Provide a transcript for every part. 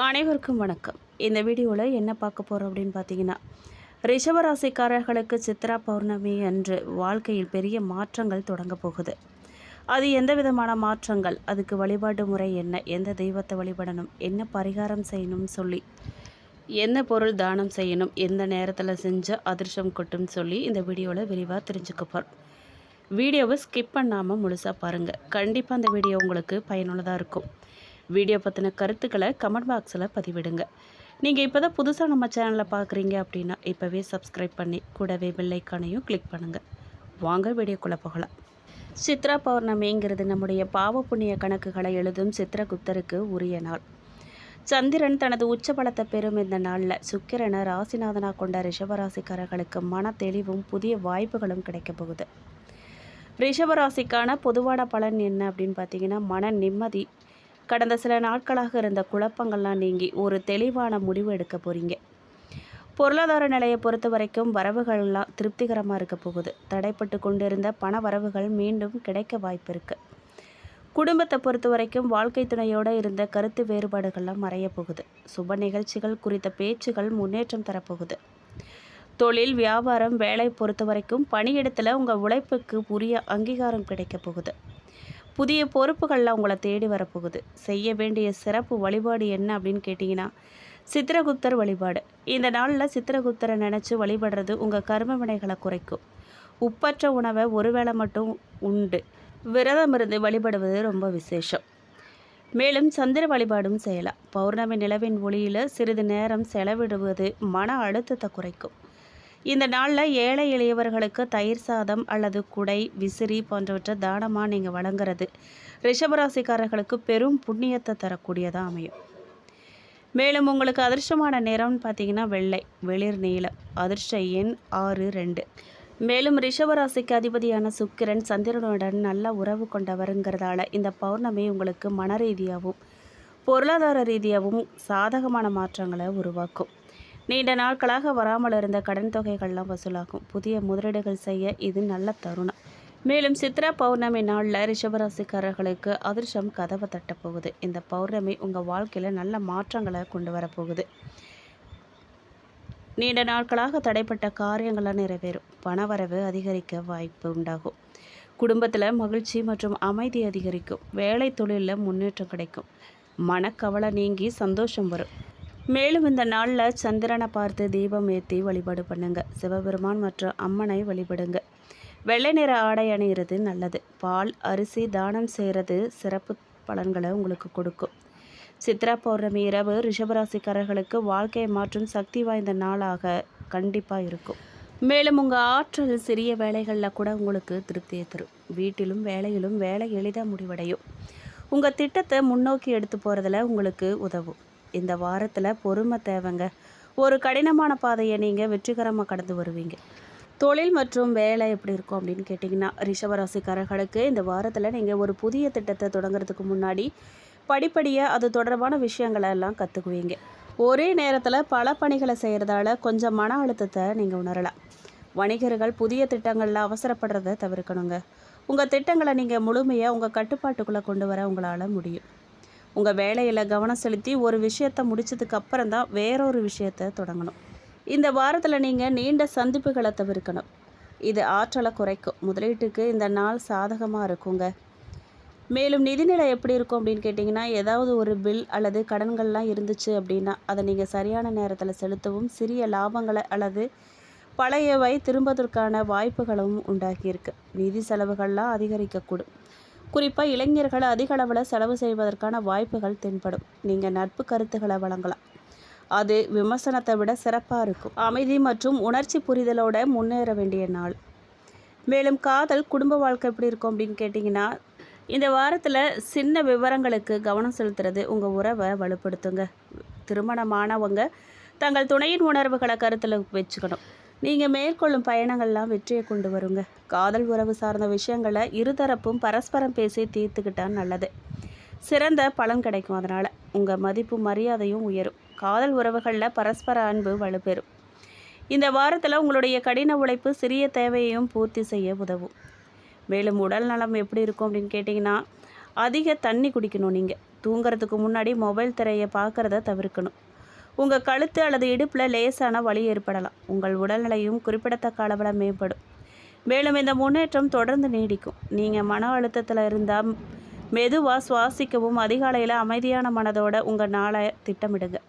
அனைவருக்கும் வணக்கம். இந்த வீடியோவில் என்ன பார்க்க போகிறோம் அப்படின்னு பார்த்தீங்கன்னா, ரிஷபராசிக்காரர்களுக்கு சித்ரா பௌர்ணமி அன்று வாழ்க்கையில் பெரிய மாற்றங்கள் தொடங்க போகுது. அது எந்த விதமான மாற்றங்கள், அதுக்கு வழிபாட்டு முறை என்ன, எந்த தெய்வத்தை வழிபடணும், என்ன பரிகாரம் செய்யணும்னு சொல்லி, என்ன பொருள் தானம் செய்யணும், எந்த நேரத்தில் செஞ்ச அதிர்ஷ்டம் கொட்டும்னு சொல்லி இந்த வீடியோவில் விரிவாக தெரிஞ்சுக்க போகிறோம். வீடியோவை ஸ்கிப் பண்ணாமல் முழுசாக பாருங்கள். கண்டிப்பாக அந்த வீடியோ உங்களுக்கு பயனுள்ளதாக இருக்கும். வீடியோ பற்றின கருத்துக்களை கமெண்ட் பாக்ஸில் பதிவிடுங்க. நீங்கள் இப்போ தான் புதுசாக நம்ம சேனலை பார்க்குறீங்க அப்படின்னா இப்போவே சப்ஸ்கிரைப் பண்ணி கூடவே பெல் ஐக்கானையும் கிளிக் பண்ணுங்கள். வாங்க வீடியோக்குள்ளே போகலாம். சித்ரா பௌர்ணமிங்கிறது நம்முடைய பாவ புண்ணிய கணக்குகளை எழுதும் சித்திரகுப்தருக்கு உரிய நாள். சந்திரன் தனது உச்சபலத்தை பெறும் இந்த நாளில் சுக்கிரனை ராசிநாதனாக கொண்ட ரிஷபராசிக்காரர்களுக்கு மன தெளிவும் புதிய வாய்ப்புகளும் கிடைக்க போகுது. ரிஷபராசிக்கான பொதுவான பலன் என்ன அப்படின்னு பார்த்தீங்கன்னா, மன நிம்மதி. கடந்த சில நாட்களாக இருந்த குழப்பங்கள்லாம் நீங்கி ஒரு தெளிவான முடிவு எடுக்க போகிறீங்க. பொருளாதார நிலையை பொறுத்த வரைக்கும் வரவுகள்லாம் திருப்திகரமாக இருக்க போகுது. தடைப்பட்டு கொண்டிருந்த பண வரவுகள் மீண்டும் கிடைக்க வாய்ப்பு இருக்குது. குடும்பத்தை பொறுத்த வரைக்கும் வாழ்க்கை துணையோடு இருந்த கருத்து வேறுபாடுகள்லாம் மறைய போகுது. சுப நிகழ்ச்சிகள் குறித்த பேச்சுகள் முன்னேற்றம் தரப்போகுது. தொழில், வியாபாரம், வேலை பொறுத்த வரைக்கும் பணியிடத்தில் உங்கள் உழைப்புக்கு உரிய அங்கீகாரம் கிடைக்க போகுது. புதிய பொறுப்புகள்லாம் உங்களை தேடி வரப்போகுது. செய்ய வேண்டிய சிறப்பு வழிபாடு என்ன அப்படின்னு கேட்டிங்கன்னா, சித்திரகுப்தர் வழிபாடு. இந்த நாளில் சித்திரகுப்தரை நினச்சி வழிபடுறது உங்கள் கர்ம வினைகளை குறைக்கும். உப்பற்ற உணவை ஒருவேளை மட்டும் உண்டு விரதம் இருந்து வழிபடுவது ரொம்ப விசேஷம். மேலும் சந்திர வழிபாடும் செய்யலாம். பௌர்ணமி நிலவின் ஒளியில் சிறிது நேரம் செலவிடுவது மன அழுத்தத்தை குறைக்கும். இந்த நாளில் ஏழை எளியவர்களுக்கு தயிர் சாதம் அல்லது குடை, விசிறி போன்றவற்றை தானமாக நீங்கள் வழங்குறது ரிஷபராசிக்காரர்களுக்கு பெரும் புண்ணியத்தை தரக்கூடியதாக அமையும். மேலும் உங்களுக்கு அதிர்ஷ்டமான நிறம்னு பார்த்தீங்கன்னா வெள்ளை, வெளிர் நீலம். அதிர்ஷ்ட எண் 6, 2. மேலும் ரிஷபராசிக்கு அதிபதியான சுக்கிரன் சந்திரனுடன் நல்ல உறவு கொண்டவருங்கிறதால இந்த பௌர்ணமி உங்களுக்கு மன ரீதியாகவும் பொருளாதார ரீதியாகவும் சாதகமான மாற்றங்களை உருவாக்கும். நீண்ட நாட்களாக வராமல் இருந்த கடன் தொகைகள்லாம் வசூலாகும். புதிய முதலீடுகள் செய்ய இது நல்ல தருணம். மேலும் சித்ரா பௌர்ணமி நாளில் ரிஷபராசிக்காரர்களுக்கு அதிர்ஷ்டம் கதவை தட்டப்போகுது. இந்த பௌர்ணமி உங்கள் வாழ்க்கையில் நல்ல மாற்றங்களை கொண்டு வரப்போகுது. நீண்ட நாட்களாக தடைப்பட்ட காரியங்களாக நிறைவேறும். பணவரவு அதிகரிக்க வாய்ப்பு உண்டாகும். குடும்பத்தில் மகிழ்ச்சி மற்றும் அமைதி அதிகரிக்கும். வேலை தொழிலில் முன்னேற்றம் கிடைக்கும். மனக்கவலை நீங்கி சந்தோஷம் வரும். மேலும் இந்த நாளில் சந்திரனை பார்த்து தீபம் ஏற்றி வழிபாடு பண்ணுங்க. சிவபெருமான் மற்றும் அம்மனை வழிபடுங்க. வெள்ளை நிற ஆடை அணிகிறது நல்லது. பால், அரிசி தானம் செய்கிறது சிறப்பு பலன்களை உங்களுக்கு கொடுக்கும். சித்ரா பௌர்ணமி இரவு ரிஷபராசிக்காரர்களுக்கு வாழ்க்கையை மாற்றும் சக்தி வாய்ந்த நாளாக கண்டிப்பாக இருக்கும். மேலும் உங்கள் ஆற்றல் சிறிய வேலைகளில் கூட உங்களுக்கு திருப்தியை தரும். வீட்டிலும் வேலையிலும் வேலை எளிதாக முடிவடையும். உங்கள் திட்டத்தை முன்னோக்கி எடுத்து போகிறதுல உங்களுக்கு உதவும். இந்த வாரத்தில் பொறுமை தேவைங்க. ஒரு கடினமான பாதையை நீங்கள் வெற்றிகரமாக கடந்து வருவீங்க. தொழில் மற்றும் வேலை எப்படி இருக்கும் அப்படின்னு கேட்டிங்கன்னா, ரிஷபராசிக்காரர்களுக்கு இந்த வாரத்தில் நீங்கள் ஒரு புதிய திட்டத்தை தொடங்குறதுக்கு முன்னாடி படிப்படியாக அது தொடர்பான விஷயங்களை எல்லாம் கற்றுக்குவீங்க. ஒரே நேரத்தில் பல பணிகளை செய்கிறதால கொஞ்சம் மன அழுத்தத்தை நீங்கள் உணரலாம். வணிகர்கள் புதிய திட்டங்களில் அவசரப்படுறதை தவிர்க்கணுங்க. உங்கள் திட்டங்களை நீங்கள் முழுமையாக உங்கள் கட்டுப்பாட்டுக்குள்ளே கொண்டு வர உங்களால் முடியும். உங்கள் வேலையில் கவனம் செலுத்தி ஒரு விஷயத்தை முடித்ததுக்கு அப்புறம் தான் வேறொரு விஷயத்தை தொடங்கணும். இந்த வாரத்தில் நீங்கள் நீண்ட சந்திப்புகளை தவிர்க்கணும். இது ஆற்றலை குறைக்கும். முதலீட்டுக்கு இந்த நாள் சாதகமாக இருக்குங்க. மேலும் நிதிநிலை எப்படி இருக்கும் அப்படின்னு கேட்டிங்கன்னா, ஏதாவது ஒரு பில் அல்லது கடன்கள்லாம் இருந்துச்சு அப்படின்னா அதை நீங்கள் சரியான நேரத்தில் செலுத்தவும், சிறிய லாபங்களை அல்லது பழையவை திரும்பதற்கான வாய்ப்புகளும் உண்டாகியிருக்கு. நிதி செலவுகள்லாம் அதிகரிக்கக்கூடும். குறிப்பாக இளைஞர்கள் அதிக அளவில் செலவு செய்வதற்கான வாய்ப்புகள் தென்படும். நீங்கள் நட்பு கருத்துக்களை வழங்கலாம். அது விமர்சனத்தை விட சிறப்பாக இருக்கும். அமைதி மற்றும் உணர்ச்சி புரிதலோடு முன்னேற வேண்டிய நாள். மேலும் காதல், குடும்ப வாழ்க்கை எப்படி இருக்கும் அப்படின்னு கேட்டிங்கன்னா, இந்த வாரத்தில் சின்ன விவரங்களுக்கு கவனம் செலுத்துறது உங்கள் உறவை வலுப்படுத்துங்க. திருமணமானவங்க தங்கள் துணையின் உணர்வுகளை கருத்தில் வச்சுக்கணும். நீங்கள் மேற்கொள்ளும் பயணங்கள்லாம் வெற்றியை கொண்டு வருங்க. காதல் உறவு சார்ந்த விஷயங்களை இருதரப்பும் பரஸ்பரம் பேசி தீர்த்துக்கிட்டால் நல்லது. சிறந்த பலன் கிடைக்கும். அதனால் உங்கள் மதிப்பு மரியாதையும் உயரும். காதல் உறவுகளில் பரஸ்பர அன்பு வலுப்பெறும். இந்த வாரத்தில் உங்களுடைய கடின உழைப்பு சிறிய தேவையையும் பூர்த்தி செய்ய உதவும். மேலும் உடல் நலம் எப்படி இருக்கும் அப்படின்னு கேட்டிங்கன்னா, அதிக தண்ணி குடிக்கணும். நீங்கள் தூங்குறதுக்கு முன்னாடி மொபைல் திரையை பார்க்குறத தவிர்க்கணும். உங்கள் கழுத்து அல்லது இடுப்பில் லேசான வலி ஏற்படலாம். உங்கள் உடல்நிலையும் குறிப்பிடத்தக்க அளவில் மேம்படும். மேலும் இந்த முன்னேற்றம் தொடர்ந்து நீடிக்கும். நீங்கள் மன அழுத்தத்தில் இருந்தால் மெதுவாக சுவாசிக்கவும் அதிகாலையில் அமைதியான மனதோட உங்கள் நாளை திட்டமிடுங்க.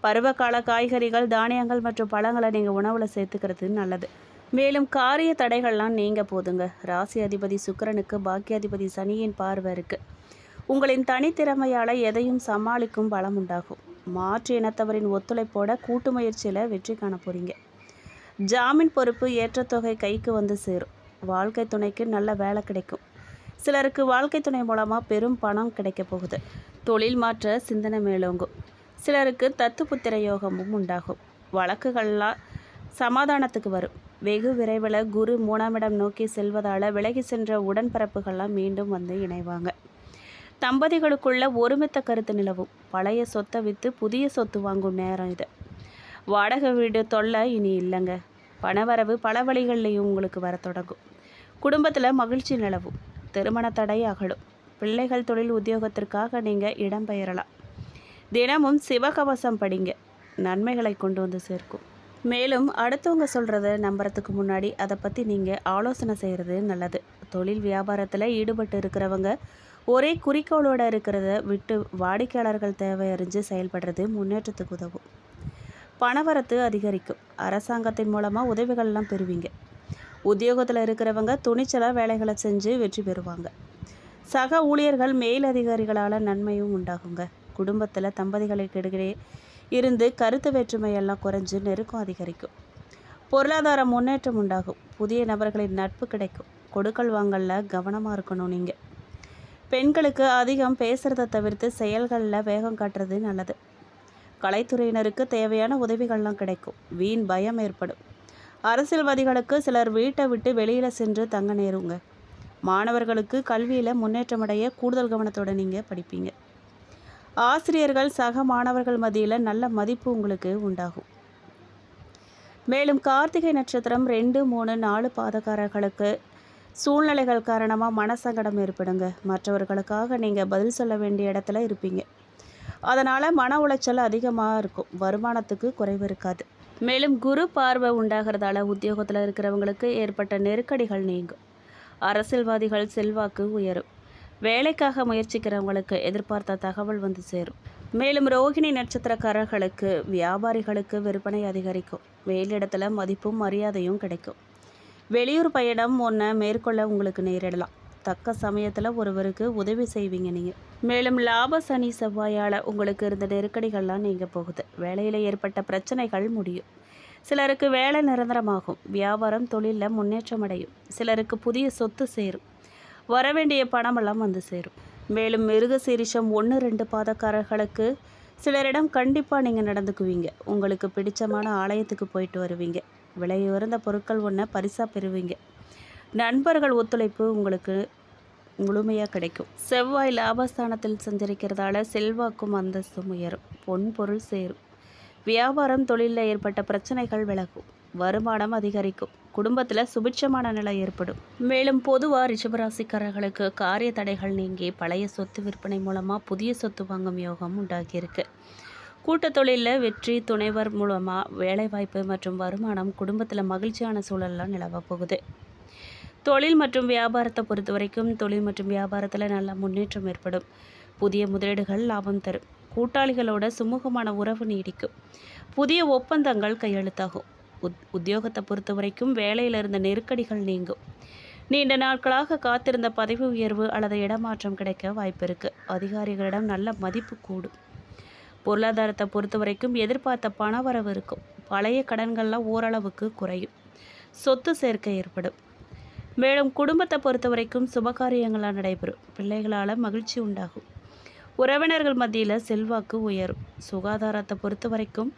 பருவகால காய்கறிகள், தானியங்கள் மற்றும் பழங்களை நீங்கள் உணவில் சேர்த்துக்கிறது நல்லது. மேலும் காரிய தடைகள்லாம் நீங்கள் போதுங்க. ராசி அதிபதி சுக்கிரனுக்கு பாக்கியாதிபதி சனியின் பார்வை இருக்குது. உங்களின் தனித்திறமையால் எதையும் சமாளிக்கும் பலம் உண்டாகும். மாற்று இனத்தவரின் ஒத்துழைப்போட கூட்டு முயற்சியில் வெற்றி காண போகிறீங்க. ஜாமீன் பொறுப்பு ஏற்றத்தொகை கைக்கு வந்து சேரும். வாழ்க்கை துணைக்கு நல்ல வேலை கிடைக்கும். சிலருக்கு வாழ்க்கை துணை மூலமாக பெரும் பணம் கிடைக்க போகுது. தொழில் மாற்ற சிந்தனை மேலோங்கும். சிலருக்கு தத்துப்புத்திர யோகமும் உண்டாகும். வழக்குகள்லாம் சமாதானத்துக்கு வரும். வெகு விரைவில் குரு 3ஆம் இடம் நோக்கி செல்வதால் விலகி சென்ற உடன்பிறப்புகள்லாம் மீண்டும் வந்து இணைவாங்க. தம்பதிகளுக்குள்ள ஒருமித்த கருத்து நிலவும். பழைய சொத்தை விற்று புதிய சொத்து வாங்கும் நேரம் இது. வாடகை வீடு தொல்லை இனி இல்லைங்க. பணவரவு பல வழிகள்லையும் உங்களுக்கு வர தொடங்கும். குடும்பத்தில் மகிழ்ச்சி நிலவும். திருமண தடை அகலும். பிள்ளைகள் தொழில் உத்தியோகத்திற்காக நீங்கள் இடம்பெயரலாம். தினமும் சிவகவசம் படிங்க. நன்மைகளை கொண்டு வந்து சேர்க்கும். மேலும் அடுத்தவங்க சொல்கிறத நம்புறதுக்கு முன்னாடி அதை பற்றி நீங்கள் ஆலோசனை செய்கிறது நல்லது. தொழில் வியாபாரத்தில் ஈடுபட்டு இருக்கிறவங்க ஒரே குறிக்கோளோடு இருக்கிறத விட்டு வாடிக்கையாளர்கள் தேவை அறிஞ்சு செயல்படுறது முன்னேற்றத்துக்கு உதவும். பணவரத்து அதிகரிக்கும். அரசாங்கத்தின் மூலமாக உதவிகள்லாம் பெறுவீங்க. உத்தியோகத்தில் இருக்கிறவங்க துணிச்சலாக வேலைகளை செஞ்சு வெற்றி பெறுவாங்க. சக ஊழியர்கள் மேலதிகாரிகளால் நன்மையும் உண்டாகுங்க. குடும்பத்தில் தம்பதிகளுக்கு இடையே இருந்து கருத்து வேற்றுமையெல்லாம் குறைஞ்சு நெருக்கம் அதிகரிக்கும். பொருளாதார முன்னேற்றம் உண்டாகும். புதிய நபர்களின் நட்பு கிடைக்கும். கொடுக்கல் வாங்கலில் கவனமாக இருக்கணும். நீங்கள் பெண்களுக்கு அதிகம் பேசுகிறத தவிர்த்து செயல்களில் வேகம் காட்டுறது நல்லது. கலைத்துறையினருக்கு தேவையான உதவிகள்லாம் கிடைக்கும். வீண் பயம் ஏற்படும். அரசியல்வாதிகளுக்கு சிலர் வீட்டை விட்டு வெளியில் சென்று தங்க நேருங்க. மாணவர்களுக்கு கல்வியில் முன்னேற்றமடைய கூடுதல் கவனத்தோடு நீங்கள் படிப்பீங்க. ஆசிரியர்கள் சக மாணவர்கள் மத்தியில் நல்ல மதிப்பு உங்களுக்கு உண்டாகும். மேலும் கார்த்திகை நட்சத்திரம் 2, 3, 4 பாதக்காரர்களுக்கு சூழ்நிலைகள் காரணமாக மனசங்கடம் ஏற்படுங்க. மற்றவர்களுக்காக நீங்கள் பதில் சொல்ல வேண்டிய இடத்துல இருப்பீங்க. அதனால் மன உளைச்சல் அதிகமாக இருக்கும். வருமானத்துக்கு குறைவு இருக்காது. மேலும் குரு பார்வை உண்டாகிறதால உத்தியோகத்தில் இருக்கிறவங்களுக்கு ஏற்பட்ட நெருக்கடிகள் நீங்கும். அரசியல்வாதிகள் செல்வாக்கு உயரும். வேலைக்காக முயற்சிக்கிறவங்களுக்கு எதிர்பார்த்த தகவல் வந்து சேரும். மேலும் ரோகிணி நட்சத்திரக்காரர்களுக்கு வியாபாரிகளுக்கு விற்பனை அதிகரிக்கும். வேலையிடத்துல மதிப்பும் மரியாதையும் கிடைக்கும். வெளியூர் பயணம் ஒன்றை மேற்கொள்ள உங்களுக்கு நேரிடலாம். தக்க சமயத்தில் ஒருவருக்கு உதவி செய்வீங்க நீங்கள். மேலும் லாப சனி செவ்வாயால் உங்களுக்கு இருந்த நெருக்கடிகள்லாம் நீங்க போகுது. வேலையில் ஏற்பட்ட பிரச்சனைகள் முடியும். சிலருக்கு வேலை நிரந்தரமாகும். வியாபாரம் தொழிலில் முன்னேற்றம் அடையும். சிலருக்கு புதிய சொத்து சேரும். வரவேண்டிய பணமெல்லாம் வந்து சேரும். மேலும் மிருகசீரிஷம் 1, 2 பாதக்காரர்களுக்கு சிலரிடம் கண்டிப்பாக நீங்கள் நடந்துக்குவீங்க. உங்களுக்கு பிடிச்சமான ஆலயத்துக்கு போயிட்டு வருவீங்க. விலையுயர்ந்த பொருட்கள் ஒன்றை பரிசாக பெறுவீங்க. நண்பர்கள் ஒத்துழைப்பு உங்களுக்கு முழுமையாக கிடைக்கும். செவ்வாய் லாபஸ்தானத்தில் சஞ்சரிக்கிறதால செல்வாக்கும் அந்தஸ்தும் உயரும். பொன் பொருள் சேரும். வியாபாரம் தொழிலில் ஏற்பட்ட பிரச்சனைகள் விலகும். வருமானம் அதிகரிக்கும். குடும்பத்தில் சுபிட்சமான நிலை ஏற்படும். மேலும் பொதுவாக ரிஷபராசிக்காரர்களுக்கு காரிய தடைகள் நீங்கி பழைய சொத்து விற்பனை மூலமாக புதிய சொத்து வாங்கும் யோகம் உண்டாகியிருக்கு. கூட்டத் தொழிலில் வெற்றி, துணைவர் மூலமாக வேலைவாய்ப்பு மற்றும் வருமானம், குடும்பத்தில் மகிழ்ச்சியான சூழல்லாம் நிலவ போகுது. தொழில் மற்றும் வியாபாரத்தை பொறுத்த வரைக்கும் தொழில் மற்றும் வியாபாரத்தில் நல்ல முன்னேற்றம் ஏற்படும். புதிய முதலீடுகள் லாபம் தரும். கூட்டாளிகளோட சுமூகமான உறவு நீடிக்கும். புதிய ஒப்பந்தங்கள் கையெழுத்தாகும். உத்தியோகத்தை பொறுத்த வரைக்கும் வேலையில் இருந்த நெருக்கடிகள் நீங்கும். நீண்ட நாட்களாக காத்திருந்த பதவி உயர்வு அல்லது இடமாற்றம் கிடைக்க வாய்ப்பு இருக்குது. அதிகாரிகளிடம் நல்ல மதிப்பு கூடும். பொருளாதாரத்தை பொறுத்த வரைக்கும் எதிர்பார்த்த பணவரவு இருக்கும். பழைய கடன்கள்லாம் ஓரளவுக்கு குறையும். சொத்து சேர்க்கை ஏற்படும். மேலும் குடும்பத்தை பொறுத்த வரைக்கும் சுபகாரியங்களாக நடைபெறும். பிள்ளைகளால் மகிழ்ச்சி உண்டாகும். உறவினர்கள் மத்தியில் செல்வாக்கு உயரும். சுகாதாரத்தை பொறுத்த வரைக்கும்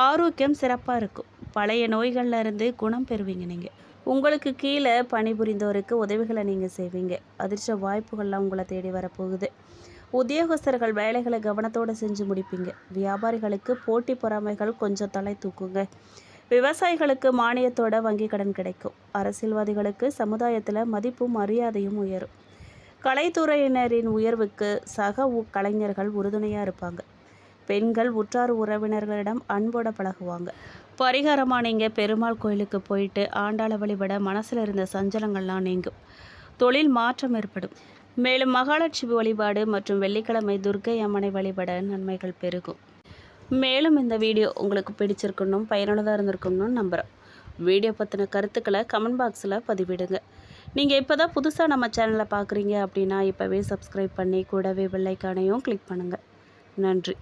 ஆரோக்கியம் சிறப்பாக இருக்கும். பழைய நோய்களில் இருந்து குணம் பெறுவீங்க. நீங்கள் உங்களுக்கு கீழே பணிபுரிந்தோருக்கு உதவிகளை நீங்கள் செய்வீங்க. அதிர்ஷ்ட வாய்ப்புகள்லாம் உங்களை தேடி வரப்போகுது. உத்தியோகஸ்தர்கள் வேலைகளை கவனத்தோடு செஞ்சு முடிப்பீங்க. வியாபாரிகளுக்கு போட்டி பொறாமைகள் கொஞ்சம் தலை தூக்குங்க. விவசாயிகளுக்கு மானியத்தோட வங்கி கடன் கிடைக்கும். அரசியல்வாதிகளுக்கு சமுதாயத்தில் மதிப்பும் மரியாதையும் உயரும். கலைத்துறையினரின் உயர்வுக்கு சக கலைஞர்கள் உறுதுணையாக இருப்பாங்க. பெண்கள் உற்றார் உறவினர்களிடம் அன்போட பழகுவாங்க. பரிகாரமாக நீங்கள் பெருமாள் கோயிலுக்கு போயிட்டு ஆண்டாளை வழிபட மனசில் இருந்த சஞ்சலங்கள்லாம் நீங்கும். தொழில் மாற்றம் ஏற்படும். மேலும் மகாலட்சுமி வழிபாடு மற்றும் வெள்ளிக்கிழமை துர்க்கை அம்மனை வழிபட நன்மைகள் பெருகும். மேலும் இந்த வீடியோ உங்களுக்கு பிடிச்சிருக்கணும், பயனுள்ளதாக இருந்திருக்கணும்னு நம்புகிறேன். வீடியோ பற்றின கருத்துக்களை கமெண்ட் பாக்ஸில் பதிவிடுங்க. நீங்கள் இப்போ தான் புதுசாக நம்ம சேனலை பார்க்குறீங்க அப்படின்னா இப்போவே சப்ஸ்கிரைப் பண்ணி கூடவே பெல் ஐகானையும் கிளிக் பண்ணுங்கள். நன்றி.